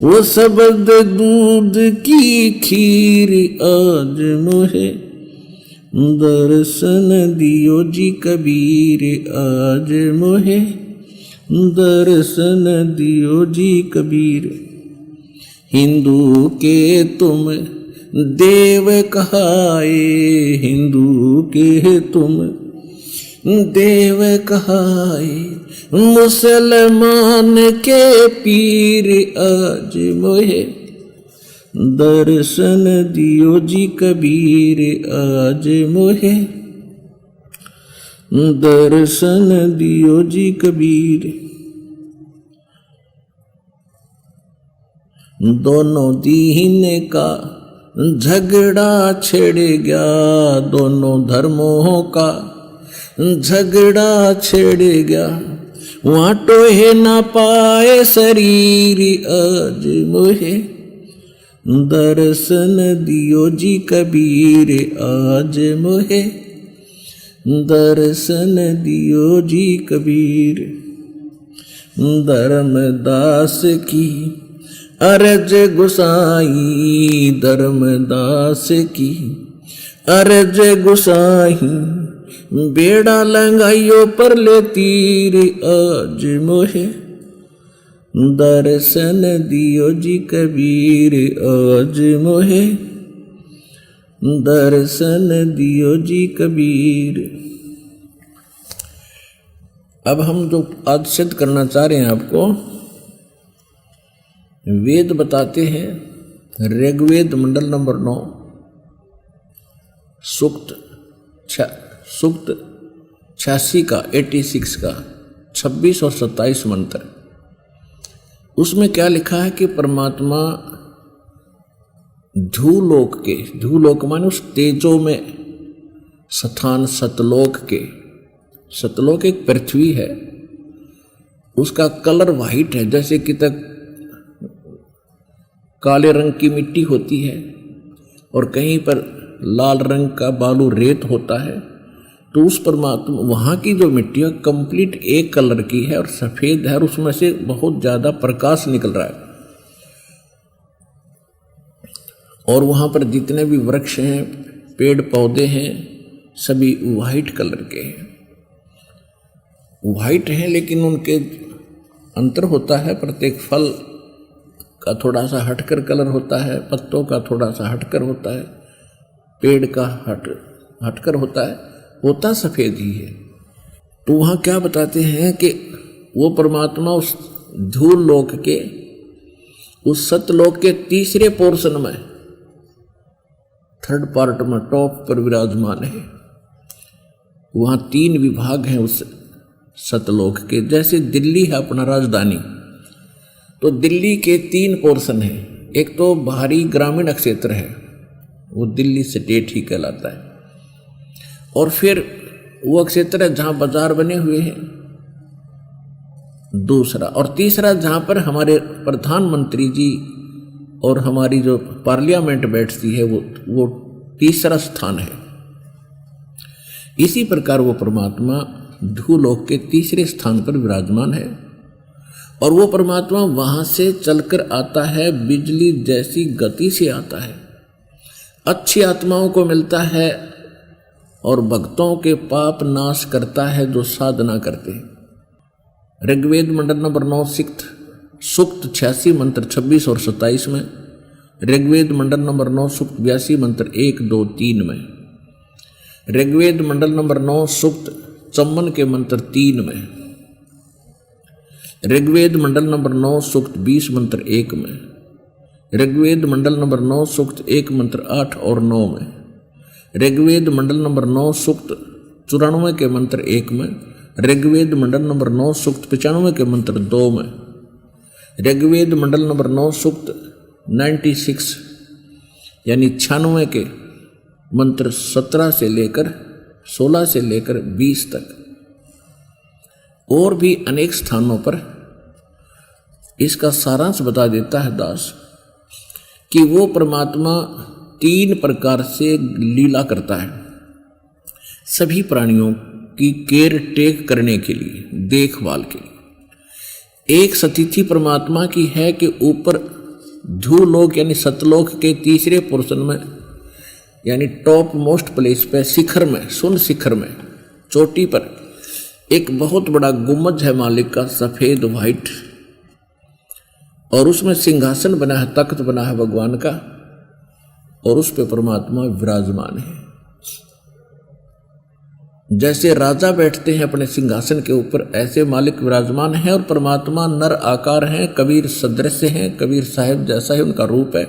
वो शब्द दूध की खीर आज मोहे दर्शन दियो जी कबीर आज मोहे दर्शन दियो जी कबीर। हिंदू के तुम देव कहाए, हिंदू के तुम देव कहाए, मुसलमान के पीर आज मोहे दर्शन दियो जी कबीर आज मोहे दर्शन दियो जी कबीर। दोनों दीन का झगड़ा छिड़ गया, दोनों धर्मों का झगड़ा छिड़ गया, वहाँ टोहे ना पाए शरीर आज मोहे दर्शन दियो जी कबीर आज मोहे दर्शन दियो जी कबीर। धर्मदास की अर्ज गुसाई, धर्मदास की अर्ज गुसाई, बेड़ा लंगाइयो पर ले तीर आज मोहे दर्शन दियो जी कबीर आज मोहे दर्शन दियो जी कबीर। अब हम जो आज सिद्ध करना चाह रहे हैं आपको, वेद बताते हैं ऋग्वेद मंडल नंबर 9 सूक्त 86 का 86 का 26 और 27 मंत्र। उसमें क्या लिखा है कि परमात्मा धूलोक के, धूलोक माने उस तेजो में स्थान सतलोक के, सतलोक एक पृथ्वी है, उसका कलर वाइट है, जैसे कि तक काले रंग की मिट्टी होती है और कहीं पर लाल रंग का बालू रेत होता है, तो उस परमात्मा वहाँ की जो मिट्टी है कंप्लीट एक कलर की है और सफ़ेद है और उसमें से बहुत ज़्यादा प्रकाश निकल रहा है। और वहाँ पर जितने भी वृक्ष हैं, पेड़ पौधे हैं, सभी वाइट कलर के हैं। वाइट हैं लेकिन उनके अंतर होता है, प्रत्येक फल का थोड़ा सा हटकर कलर होता है, पत्तों का थोड़ा सा हटकर होता है, पेड़ का हटकर होता सफ़ेद ही है। तो वहाँ क्या बताते हैं कि वो परमात्मा उस धूल लोक के, उस सतलोक के तीसरे पोर्शन में, थर्ड पार्ट में टॉप पर विराजमान है। वहाँ 3 विभाग हैं उस सतलोक के। जैसे दिल्ली है अपना राजधानी, तो दिल्ली के 3 पोर्शन हैं। एक तो बाहरी ग्रामीण क्षेत्र है, वो दिल्ली स्टेट ही कहलाता है, और फिर वो क्षेत्र है जहाँ बाजार बने हुए हैं, दूसरा, और तीसरा जहाँ पर हमारे प्रधानमंत्री जी और हमारी जो पार्लियामेंट बैठती है वो तीसरा स्थान है। इसी प्रकार वो परमात्मा भूलोक के तीसरे स्थान पर विराजमान है और वो परमात्मा वहाँ से चलकर आता है, बिजली जैसी गति से आता है, अच्छी आत्माओं को मिलता है और भक्तों के पाप नाश करता है जो साधना करते हैं। ऋग्वेद मंडल नंबर 9 सूक्त 86 मंत्र 26 और 27 में, ऋग्वेद मंडल नंबर 9 सूक्त 82 मंत्र 1, 2, 3 में, ऋग्वेद मंडल नंबर 9 सूक्त 54 के मंत्र 3 में, ऋग्वेद मंडल नंबर 9 सूक्त 20 मंत्र 1 में, ऋग्वेद मंडल नंबर 9 सूक्त 1 मंत्र 8 और 9 में, ऋग्वेद मंडल नंबर 9 सूक्त 94 के मंत्र 1 में, ऋग्वेद मंडल नंबर 9 सूक्त 95 के मंत्र 2 में, ऋग्वेद मंडल नंबर 9 सूक्त 96 यानी 96 के मंत्र 17 से लेकर 16 से लेकर 20 तक, और भी अनेक स्थानों पर इसका सारांश बता देता है दास कि वो परमात्मा 3 प्रकार से लीला करता है सभी प्राणियों की केयर टेक करने के लिए, देखभाल के लिए। एक स्थिति परमात्मा की है कि ऊपर ध्रुवलोक यानी सतलोक के तीसरे पोर्शन में, यानी टॉप मोस्ट प्लेस पे, शिखर में, सुन शिखर में, चोटी पर एक बहुत बड़ा गुम्बद है मालिक का, सफेद व्हाइट, और उसमें सिंहासन बना है, तख्त बना है भगवान का, और उस पे परमात्मा विराजमान है। जैसे राजा बैठते हैं अपने सिंहासन के ऊपर, ऐसे मालिक विराजमान है, और परमात्मा नर आकार हैं, कबीर सदृश हैं, कबीर साहिब जैसा ही उनका रूप है।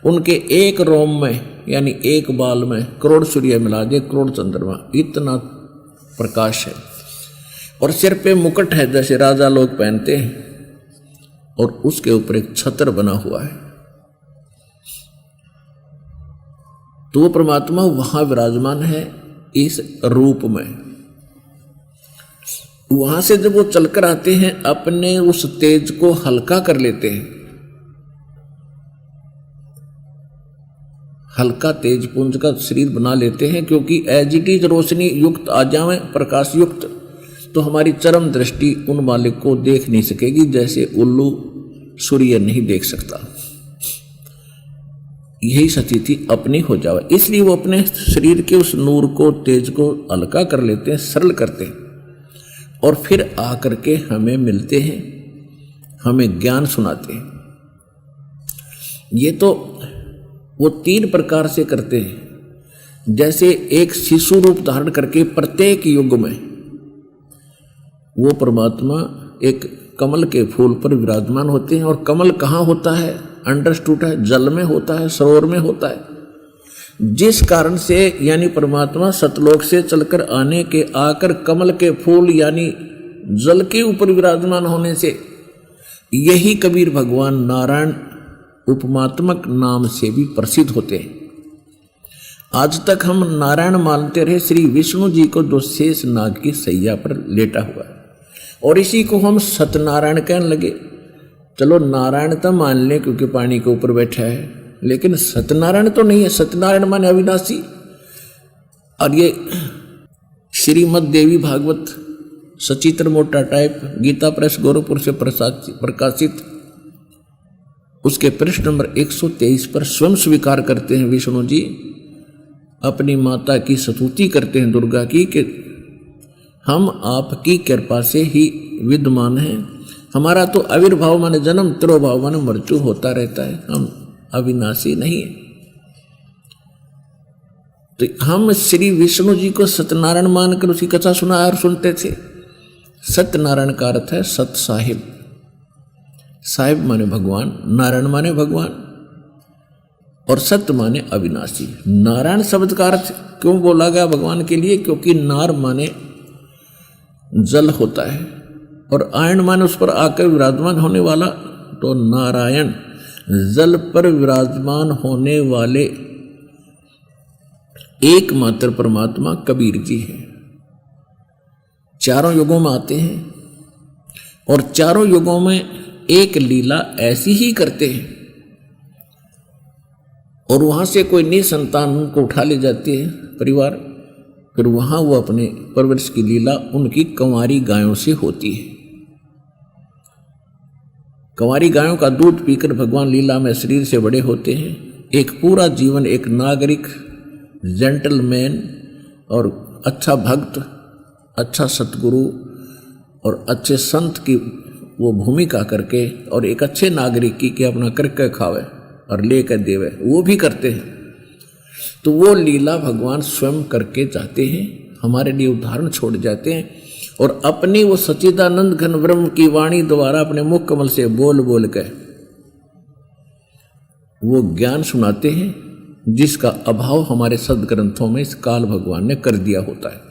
उनके एक रोम में यानी एक बाल में करोड़ सूर्य मिला दे, करोड़ चंद्रमा, इतना प्रकाश है। और सिर पे मुकुट है जैसे राजा लोग पहनते हैं, और उसके ऊपर एक छत्र बना हुआ है। तो वो परमात्मा वहां विराजमान है इस रूप में। वहां से जब वो चलकर आते हैं, अपने उस तेज को हल्का कर लेते हैं, हल्का तेज पुंज का शरीर बना लेते हैं, क्योंकि एज इट इज रोशनी युक्त आ जाए, प्रकाश युक्त, तो हमारी चरम दृष्टि उन मालिक को देख नहीं सकेगी, जैसे उल्लू सूर्य नहीं देख सकता। यही स्थिति अपनी हो जाए, इसलिए वो अपने शरीर के उस नूर को, तेज को हल्का कर लेते हैं, सरल करते हैं, और फिर आकर के हमें मिलते हैं, हमें ज्ञान सुनाते हैं। ये तो वो 3 प्रकार से करते हैं। जैसे एक शिशु रूप धारण करके प्रत्येक युग में वो परमात्मा एक कमल के फूल पर विराजमान होते हैं। और कमल कहाँ होता है? अंडरस्टूड है, जल में होता है, सरोवर में होता है। जिस कारण से यानी परमात्मा सतलोक से चलकर आने के आकर कमल के फूल यानी जल के ऊपर विराजमान होने से यही कबीर भगवान नारायण उपमात्मक नाम से भी प्रसिद्ध होते हैं। आज तक हम नारायण मानते रहे श्री विष्णु जी को, जो शेष नाग की सैया पर लेटा हुआ है, और इसी को हम सत्यनारायण कहने लगे। चलो नारायण तो मान लें क्योंकि पानी के ऊपर बैठा है, लेकिन सत्यनारायण तो नहीं है। सत्यनारायण माने अविनाशी। और ये श्रीमद देवी भागवत सचित्र मोटा टाइप गीता प्रेस गोरखपुर से प्रकाशित उसके पृष्ठ नंबर 123 पर स्वयं स्वीकार करते हैं विष्णु जी, अपनी माता की स्तुति करते हैं दुर्गा की, कि हम आपकी कृपा से ही विद्यमान हैं। हमारा तो आविर्भाव माने जन्म, तिरोभाव माने मृत्यु होता रहता है, हम अविनाशी नहीं है। तो हम श्री विष्णु जी को सत्यनारायण मानकर उसकी कथा सुना और सुनते थे। सत्यनारायण का अर्थ है सत साहिब। साहिब माने भगवान, नारायण माने भगवान, और सत्य माने अविनाशी। नारायण शब्द का अर्थ क्यों बोला गया भगवान के लिए? क्योंकि नार माने जल होता है, और आयन माने उस पर आकर विराजमान होने वाला। तो नारायण जल पर विराजमान होने वाले एकमात्र परमात्मा कबीर जी हैं। चारों युगों में आते हैं, और चारों युगों में एक लीला ऐसी ही करते हैं, और वहां से कोई निसंतान उनको उठा ले जाती है परिवार, फिर वहां वो अपने परवरिश की लीला उनकी कंवारी गायों से होती है। कंवारी गायों का दूध पीकर भगवान लीला में शरीर से बड़े होते हैं। एक पूरा जीवन एक नागरिक, जेंटलमैन और अच्छा भक्त, अच्छा सतगुरु और अच्छे संत की वो भूमिका करके, और एक अच्छे नागरिक की कि अपना करके खावे और लेकर देवे, वो भी करते हैं। तो वो लीला भगवान स्वयं करके जाते हैं, हमारे लिए उदाहरण छोड़ जाते हैं, और अपनी वो सच्चिदानंद घन ब्रह्म की वाणी द्वारा अपने मुख कमल से बोल बोल कर वो ज्ञान सुनाते हैं, जिसका अभाव हमारे सदग्रंथों में इस काल भगवान ने कर दिया होता है।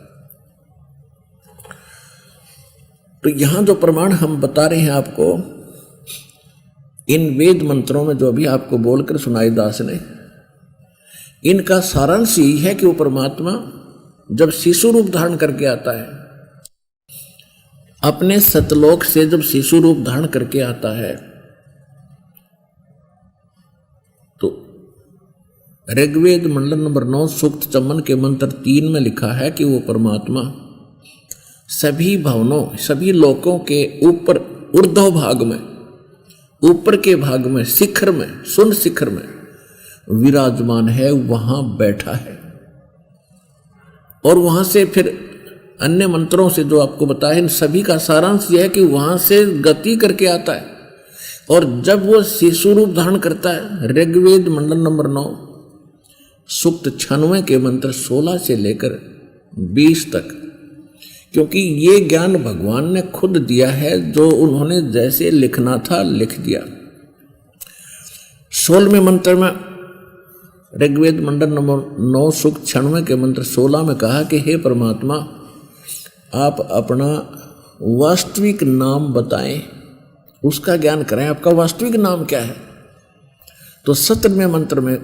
तो यहां जो प्रमाण हम बता रहे हैं आपको, इन वेद मंत्रों में जो अभी आपको बोलकर सुनाई दास ने, इनका सारांश यही है कि वो परमात्मा जब शिशु रूप धारण करके आता है, अपने सतलोक से जब शिशु रूप धारण करके आता है, तो ऋग्वेद मंडल नंबर 9 सूक्त चमन के मंत्र 3 में लिखा है कि वो परमात्मा सभी भवनों, सभी लोकों के ऊपर ऊर्ध्व भाग में, ऊपर के भाग में शिखर में, शून्य शिखर में विराजमान है, वहां बैठा है। और वहां से फिर अन्य मंत्रों से जो आपको बताया, इन सभी का सारांश यह है कि वहां से गति करके आता है। और जब वो शिशु रूप धारण करता है, ऋग्वेद मंडल नंबर 9 सूक्त 96 के मंत्र 16 से लेकर 20 तक, क्योंकि ये ज्ञान भगवान ने खुद दिया है, जो उन्होंने जैसे लिखना था लिख दिया। 16वें मंत्र में, ऋग्वेद मंडल नंबर 9 सूक्त 96 के मंत्र 16 में कहा कि हे परमात्मा, आप अपना वास्तविक नाम बताएं, उसका ज्ञान कराएं, आपका वास्तविक नाम क्या है। तो 17वें मंत्र में,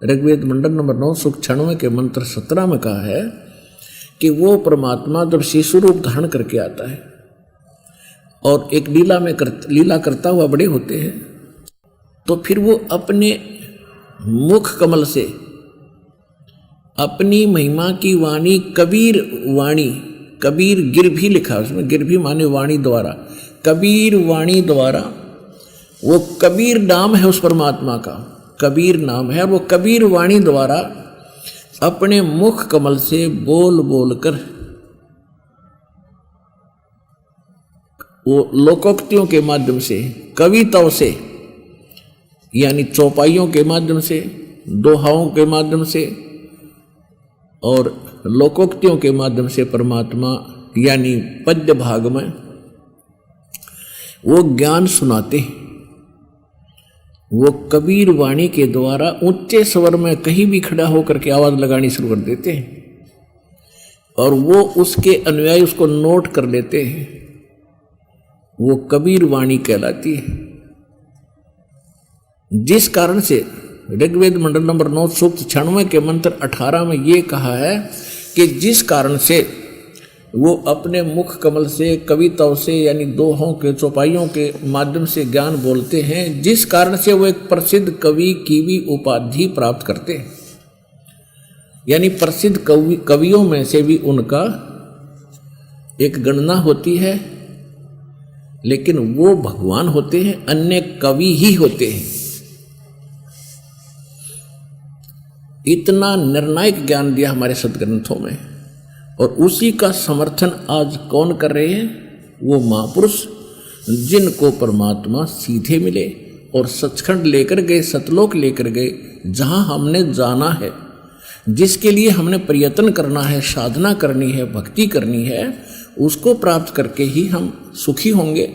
ऋग्वेद मंडल नंबर 9 सूक्त 96 के मंत्र 17 में कहा है कि वो परमात्मा जब शिशु रूप धारण करके आता है और एक लीला करता हुआ बड़े होते हैं, तो फिर वो अपने मुख कमल से अपनी महिमा की वाणी, कबीर वाणी, कबीर गिर भी लिखा उसमें, गिर भी माने वाणी द्वारा, कबीर वाणी द्वारा, वो कबीर नाम है उस परमात्मा का, कबीर नाम है। वो कबीर वाणी द्वारा अपने मुख कमल से बोल बोल कर वो लोकोक्तियों के माध्यम से, कविताओं से, यानी चौपाइयों के माध्यम से, दोहाओं के माध्यम से और लोकोक्तियों के माध्यम से परमात्मा यानी पद्य भाग में वो ज्ञान सुनाते हैं। वो कबीर वाणी के द्वारा ऊंचे स्वर में कहीं भी खड़ा होकर के आवाज लगानी शुरू कर देते हैं और वो उसके अनुयायी उसको नोट कर लेते हैं। वो कबीर वाणी कहलाती है, जिस कारण से ऋग्वेद मंडल नंबर 9 सूक्त 96 के मंत्र 18 में ये कहा है कि जिस कारण से वो अपने मुख कमल से, कविताओं से, यानी दोहों के, चौपाइयों के माध्यम से ज्ञान बोलते हैं, जिस कारण से वो एक प्रसिद्ध कवि की भी उपाधि प्राप्त करते हैं। यानी प्रसिद्ध कवियों में से भी उनका एक गणना होती है, लेकिन वो भगवान होते हैं, अन्य कवि ही होते हैं। इतना निर्णायक ज्ञान दिया हमारे सदग्रंथों में, और उसी का समर्थन आज कौन कर रहे हैं? वो महापुरुष जिनको परमात्मा सीधे मिले और सचखंड लेकर गए, सतलोक लेकर गए, जहां हमने जाना है, जिसके लिए हमने प्रयत्न करना है, साधना करनी है, भक्ति करनी है, उसको प्राप्त करके ही हम सुखी होंगे।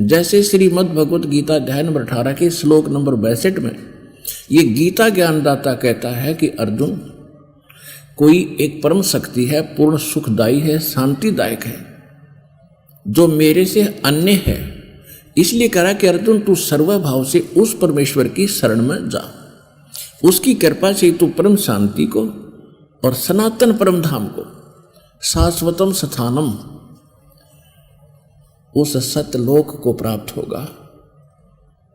जैसे श्रीमद् भगवत गीता अध्याय नंबर 18 के श्लोक नंबर 62 में ये गीता ज्ञानदाता कहता है कि अर्जुन, कोई एक परम शक्ति है, पूर्ण सुखदायी है, शांतिदायक है, जो मेरे से अन्य है। इसलिए कह रहा कि अर्जुन, तू सर्वभाव से उस परमेश्वर की शरण में जा, उसकी कृपा से तू परम शांति को और सनातन परम धाम को, शाश्वतम स्थानम, उस सतलोक को प्राप्त होगा।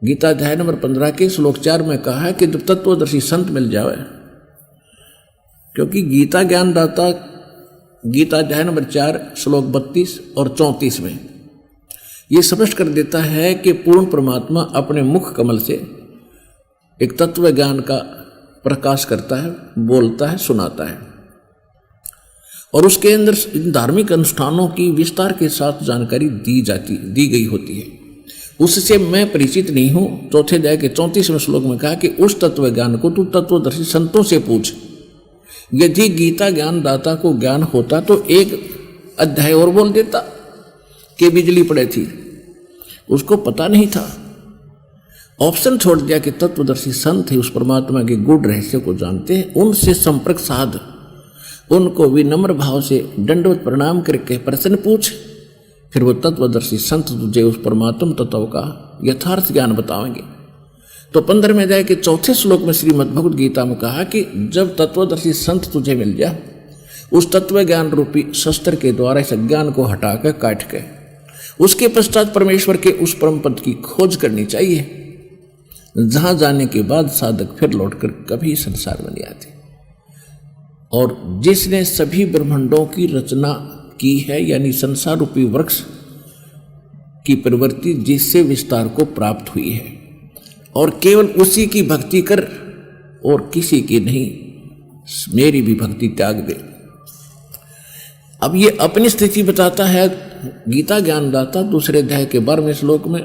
गीता अध्याय नंबर 15 के श्लोक 4 में कहा है कि जब तत्वदर्शी संत मिल जाए, क्योंकि गीता ज्ञानदाता गीता अध्याय नंबर 4 श्लोक 32 और 34 में ये स्पष्ट कर देता है कि पूर्ण परमात्मा अपने मुख कमल से एक तत्व ज्ञान का प्रकाश करता है, बोलता है, सुनाता है, और उसके अंदर इन धार्मिक अनुष्ठानों की विस्तार के साथ जानकारी दी गई होती है। उससे मैं परिचित नहीं हूं। चौथे अध्याय के 34वें श्लोक में कहा कि उस तत्व ज्ञान को तू तत्वदर्शी संतों से पूछ। यदि गीता ज्ञानदाता को ज्ञान होता तो एक अध्याय और बोल देता कि बिजली पड़े थी, उसको पता नहीं था। ऑप्शन छोड़ दिया कि तत्वदर्शी संत है, उस परमात्मा के गूढ़ रहस्य को जानते हैं, उनसे संपर्क साध, उनको विनम्र भाव से दंडवत प्रणाम करके प्रश्न पूछ, फिर वो तत्वदर्शी संत तुझे उस परमात्म तत्व का यथार्थ ज्ञान बताएंगे। तो 15वें अध्याय के 4 श्लोक में श्रीमद् भगवत गीता में कहा कि जब तत्वदर्शी संत तुझे मिल जाए, उस तत्व ज्ञान रूपी शस्त्र के द्वारा इस अज्ञान को हटाकर काट के उसके पश्चात परमेश्वर के उस परम पद की खोज करनी चाहिए, जहां जाने के बाद साधक फिर लौटकर कभी संसार में नहीं आते। और जिसने सभी ब्रह्मांडों की रचना की है, यानी संसार रूपी वृक्ष की प्रवृत्ति जिससे विस्तार को प्राप्त हुई है, और केवल उसी की भक्ति कर और किसी की नहीं, मेरी भी भक्ति त्याग दे। अब ये अपनी स्थिति बताता है गीता ज्ञानदाता दूसरे अध्याय के 12वें श्लोक में,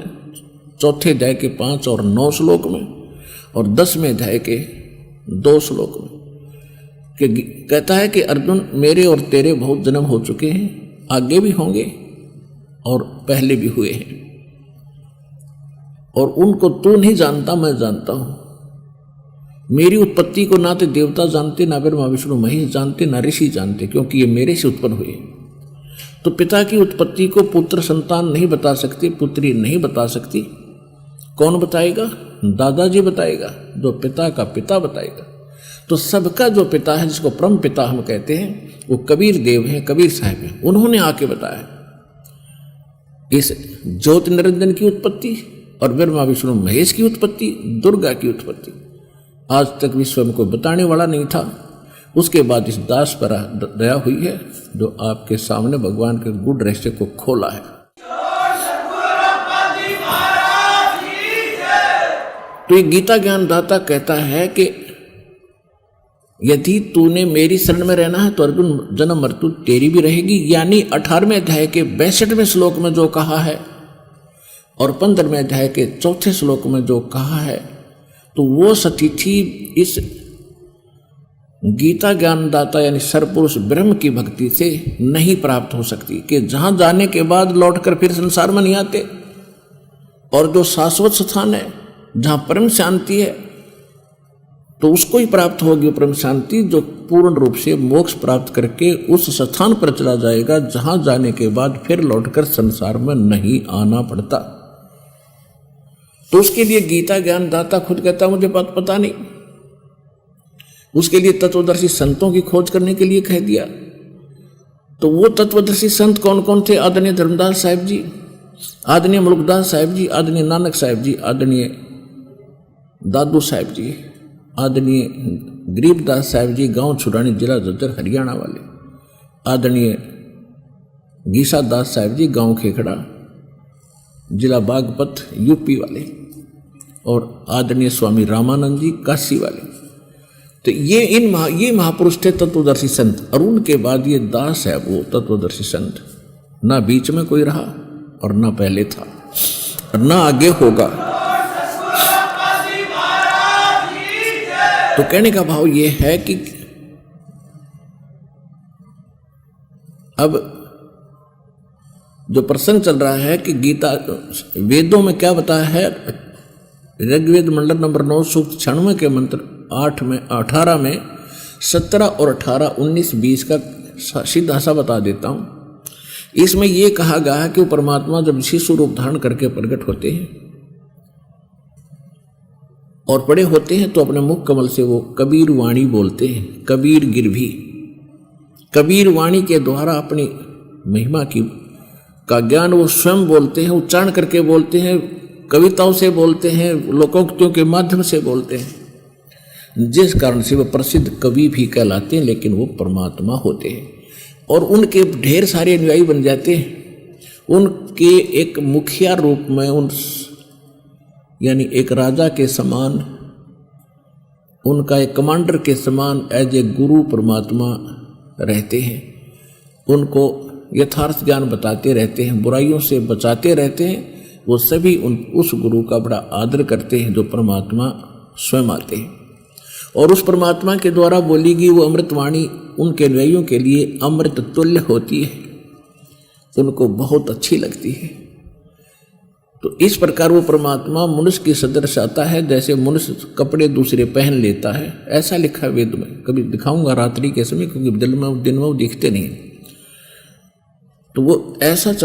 चौथे अध्याय के 5 और 9 श्लोक में, और 10वें अध्याय के 2 श्लोक में, कि कहता है कि अर्जुन, मेरे और तेरे बहुत जन्म हो चुके हैं, आगे भी होंगे और पहले भी हुए हैं, और उनको तू नहीं जानता, मैं जानता हूं। मेरी उत्पत्ति को ना तो देवता जानते, ना ब्रह्मा विष्णु महेश जानते, ना ऋषि जानते, क्योंकि ये मेरे से उत्पन्न हुए। तो पिता की उत्पत्ति को पुत्र संतान नहीं बता सकती, पुत्री नहीं बता सकती। कौन बताएगा? दादाजी बताएगा, जो पिता का पिता बताएगा। तो सबका जो पिता है, जिसको परम पिता हम कहते हैं, वो कबीर देव हैं, कबीर साहब हैं। उन्होंने आके बताया इस ज्योति निरंजन की उत्पत्ति और ब्रह्मा विष्णु महेश की उत्पत्ति, दुर्गा की उत्पत्ति। आज तक विश्व में कोई बताने वाला नहीं था। उसके बाद इस दास पर दया हुई है, जो आपके सामने भगवान के गूढ़ रहस्य को खोला है। तो ये गीता ज्ञानदाता कहता है कि यदि तूने मेरी शरण में रहना है तो अर्जुन जन्म मृत्यु तेरी भी रहेगी। यानी 18वें अध्याय के 62वें श्लोक में जो कहा है और 15वें अध्याय के 4थे श्लोक में जो कहा है, तो वो सतिथि इस गीता ज्ञानदाता यानी सरपुरुष ब्रह्म की भक्ति से नहीं प्राप्त हो सकती, कि जहां जाने के बाद लौटकर फिर संसार में नहीं आते। और जो शाश्वत स्थान है, जहां परम शांति है, तो उसको ही प्राप्त होगी परम शांति, जो पूर्ण रूप से मोक्ष प्राप्त करके उस स्थान पर चला जाएगा जहां जाने के बाद फिर लौटकर संसार में नहीं आना पड़ता। तो उसके लिए गीता ज्ञानदाता खुद कहता मुझे बात पता नहीं। उसके लिए तत्वदर्शी संतों की खोज करने के लिए कह दिया। तो वो तत्वदर्शी संत कौन कौन थे? आदरणीय धर्मदास साहिब जी, आदरणीय मुल्कदास साहिब जी, आदरणीय नानक साहिब जी, आदरणीय दादू साहिब जी, आदरणीय गरीबदास साहिब जी, गांव छुड़ानी, जिला झज्जर हरियाणा वाले, आदरणीय गीसा दास साहिब जी, गांव खेखड़ा, जिला बागपत, यूपी वाले, और आदरणीय स्वामी रामानंद जी, काशी वाले। तो ये महापुरुष थे तत्वदर्शी संत। और उनके बाद ये दास है वो तत्वदर्शी संत, ना बीच में कोई रहा और ना पहले था और ना आगे होगा। तो कहने का भाव ये है कि अब जो प्रसंग चल रहा है कि गीता वेदों में क्या बताया है, ऋग्वेद मंडल नंबर 9 सूक्त 96 के मंत्र 8 में 18 में 17 और 18, 19, 20 का सीधा सा बता देता हूँ। इसमें यह कहा गया है कि वो परमात्मा जब शिशु रूप धारण करके प्रकट होते हैं और बड़े होते हैं तो अपने मुख कमल से वो कबीर वाणी बोलते हैं, कबीर गिरभी। कबीर वाणी के द्वारा अपनी महिमा का ज्ञान वो स्वयं बोलते हैं, उच्चारण करके बोलते हैं, कविताओं से बोलते हैं, लोकोक्तियों के माध्यम से बोलते हैं, जिस कारण से वो प्रसिद्ध कवि भी कहलाते हैं, लेकिन वो परमात्मा होते हैं। और उनके ढेर सारे अनुयायी बन जाते हैं। उनके एक मुखिया रूप में यानी एक राजा के समान, उनका एक कमांडर के समान एज ए गुरु परमात्मा रहते हैं। उनको यथार्थ ज्ञान बताते रहते हैं, बुराइयों से बचाते रहते हैं। वो सभी उस गुरु का बड़ा आदर करते हैं जो परमात्मा स्वयं आते हैं। और उस परमात्मा के द्वारा बोली गई वो अमृतवाणी उनके अनुयायियों के लिए अमृत तुल्य होती है, उनको बहुत अच्छी लगती है। तो इस प्रकार वो परमात्मा मनुष्य की सदृश आता है, जैसे मनुष्य कपड़े दूसरे पहन लेता है, ऐसा लिखा है वेद में। कभी दिखाऊंगा रात्रि के समय, क्योंकि दिन में वो दिखते नहीं। तो वो ऐसा